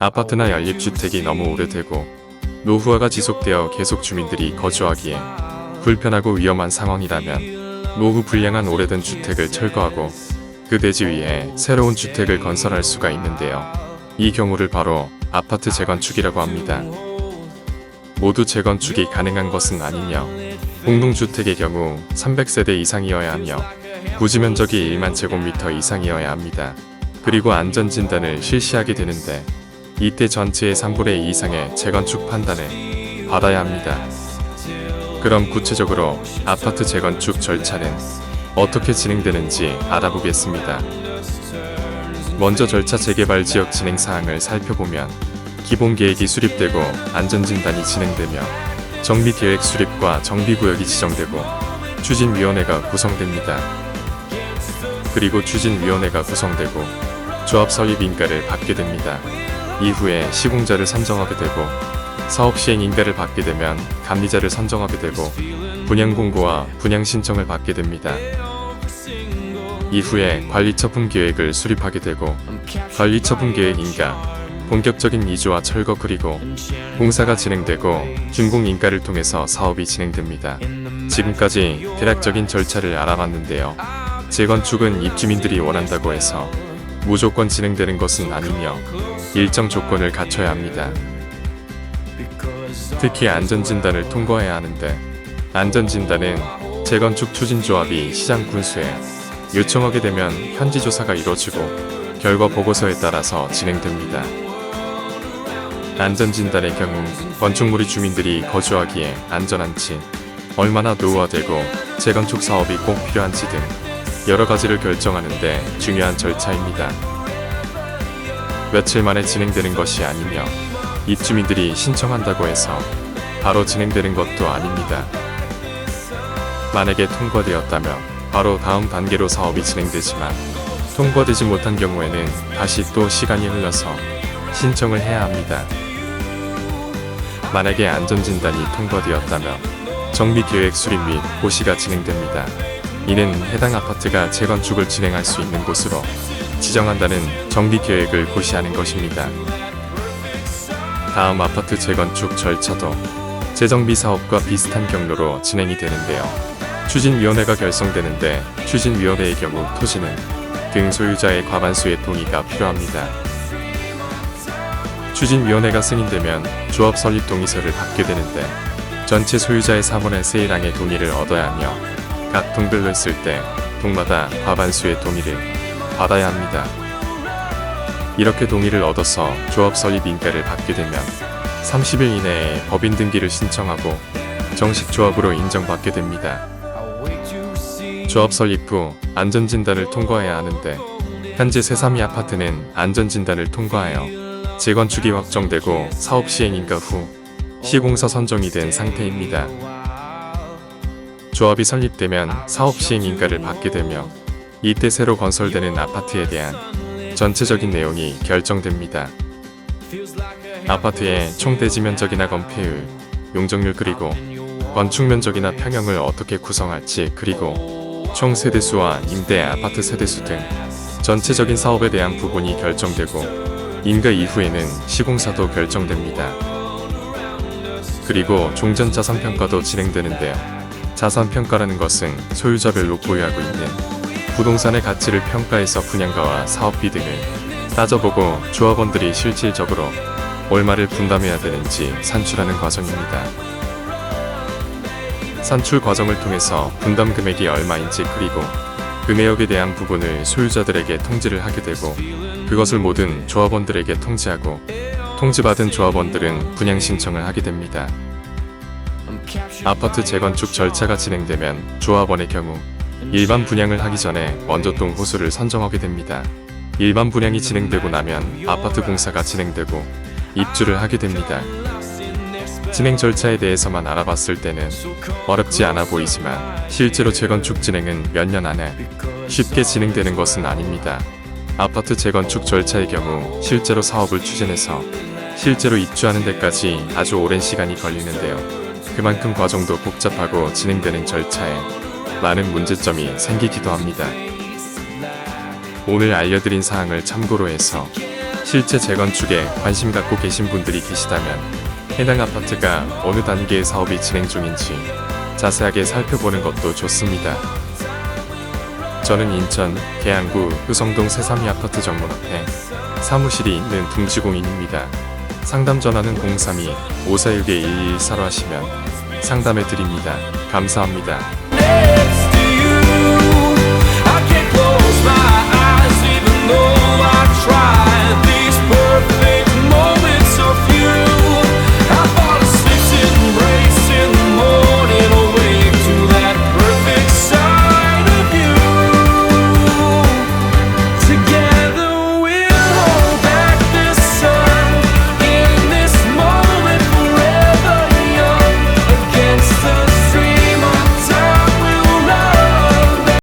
아파트나 연립주택이 너무 오래되고 노후화가 지속되어 계속 주민들이 거주하기에 불편하고 위험한 상황이라면 노후 불량한 오래된 주택을 철거하고 그 대지 위에 새로운 주택을 건설할 수가 있는데요. 이 경우를 바로 아파트 재건축이라고 합니다. 모두 재건축이 가능한 것은 아니며 공동주택의 경우 300세대 이상이어야 하며 부지 면적이 1만 제곱미터 이상이어야 합니다. 그리고 안전진단을 실시하게 되는데 이때 전체의 3분의 2 이상의 재건축 판단을 받아야 합니다. 그럼 구체적으로 아파트 재건축 절차는 어떻게 진행되는지 알아보겠습니다. 먼저 절차 재개발 지역 진행 사항을 살펴보면 기본계획이 수립되고 안전진단이 진행되며 정비계획 수립과 정비구역이 지정되고 추진위원회가 구성됩니다. 그리고 추진위원회가 구성되고 조합 설립 인가를 받게 됩니다. 이후에 시공자를 선정하게 되고 사업 시행 인가를 받게 되면 감리자를 선정하게 되고 분양 공고와 분양 신청을 받게 됩니다. 이후에 관리처분 계획을 수립하게 되고 관리처분 계획 인가, 본격적인 이주와 철거 그리고 공사가 진행되고 준공 인가를 통해서 사업이 진행됩니다. 지금까지 대략적인 절차를 알아봤는데요. 재건축은 입주민들이 원한다고 해서 무조건 진행되는 것은 아니며 일정 조건을 갖춰야 합니다. 특히 안전진단을 통과해야 하는데 안전진단은 재건축 추진조합이 시장 군수에 요청하게 되면 현지조사가 이루어지고 결과 보고서에 따라서 진행됩니다. 안전진단의 경우 건축물이 주민들이 거주하기에 안전한지, 얼마나 노후화되고 재건축 사업이 꼭 필요한지 등 여러 가지를 결정하는데 중요한 절차입니다. 며칠 만에 진행되는 것이 아니며 입주민들이 신청한다고 해서 바로 진행되는 것도 아닙니다. 만약에 통과되었다면 바로 다음 단계로 사업이 진행되지만 통과되지 못한 경우에는 다시 또 시간이 흘러서 신청을 해야 합니다. 만약에 안전진단이 통과되었다면 정비계획 수립 및 고시가 진행됩니다. 이는 해당 아파트가 재건축을 진행할 수 있는 곳으로 지정한다는 정비계획을 고시하는 것입니다. 다음 아파트 재건축 절차도 재정비 사업과 비슷한 경로로 진행이 되는데요. 추진위원회가 결성되는데 추진위원회의 경우 토지는 등 소유자의 과반수의 동의가 필요합니다. 추진위원회가 승인되면 조합 설립 동의서를 받게 되는데 전체 소유자의 3분의 1이상의 동의를 얻어야 하며 각 동별로 했을 때 동마다 과반수의 동의를 받아야 합니다. 이렇게 동의를 얻어서 조합 설립 인가를 받게 되면 30일 이내에 법인 등기를 신청하고 정식 조합으로 인정받게 됩니다. 조합 설립 후 안전진단을 통과해야 하는데 현재 새삼이 아파트는 안전진단을 통과하여 재건축이 확정되고 사업 시행 인가 후 시공사 선정이 된 상태입니다. 조합이 설립되면 사업 시행 인가를 받게 되며 이때 새로 건설되는 아파트에 대한 전체적인 내용이 결정됩니다. 아파트의 총 대지 면적이나 건폐율, 용적률 그리고 건축 면적이나 평형을 어떻게 구성할지 그리고 총 세대수와 임대 아파트 세대수 등 전체적인 사업에 대한 부분이 결정되고 인가 이후에는 시공사도 결정됩니다. 그리고 종전자산평가도 진행되는데요. 자산평가라는 것은 소유자별로 보유하고 있는 부동산의 가치를 평가해서 분양가와 사업비 등을 따져보고 조합원들이 실질적으로 얼마를 분담해야 되는지 산출하는 과정입니다. 산출 과정을 통해서 분담 금액이 얼마인지 그리고 금액에 대한 부분을 소유자들에게 통지를 하게 되고 그것을 모든 조합원들에게 통지하고 통지받은 조합원들은 분양 신청을 하게 됩니다. 아파트 재건축 절차가 진행되면 조합원의 경우 일반 분양을 하기 전에 먼저 동호수를 선정하게 됩니다. 일반 분양이 진행되고 나면 아파트 공사가 진행되고 입주를 하게 됩니다. 진행 절차에 대해서만 알아봤을 때는 어렵지 않아 보이지만 실제로 재건축 진행은 몇 년 안에 쉽게 진행되는 것은 아닙니다. 아파트 재건축 절차의 경우 실제로 사업을 추진해서 실제로 입주하는 데까지 아주 오랜 시간이 걸리는데요. 그만큼 과정도 복잡하고 진행되는 절차에 많은 문제점이 생기기도 합니다. 오늘 알려드린 사항을 참고로 해서 실제 재건축에 관심 갖고 계신 분들이 계시다면 해당 아파트가 어느 단계의 사업이 진행 중인지 자세하게 살펴보는 것도 좋습니다. 저는 인천 계양구 효성동 새삼이 아파트 정문 앞에 사무실이 있는 둥지공인입니다. 상담 전화는 032-541-1114로 하시면 상담해 드립니다. 감사합니다.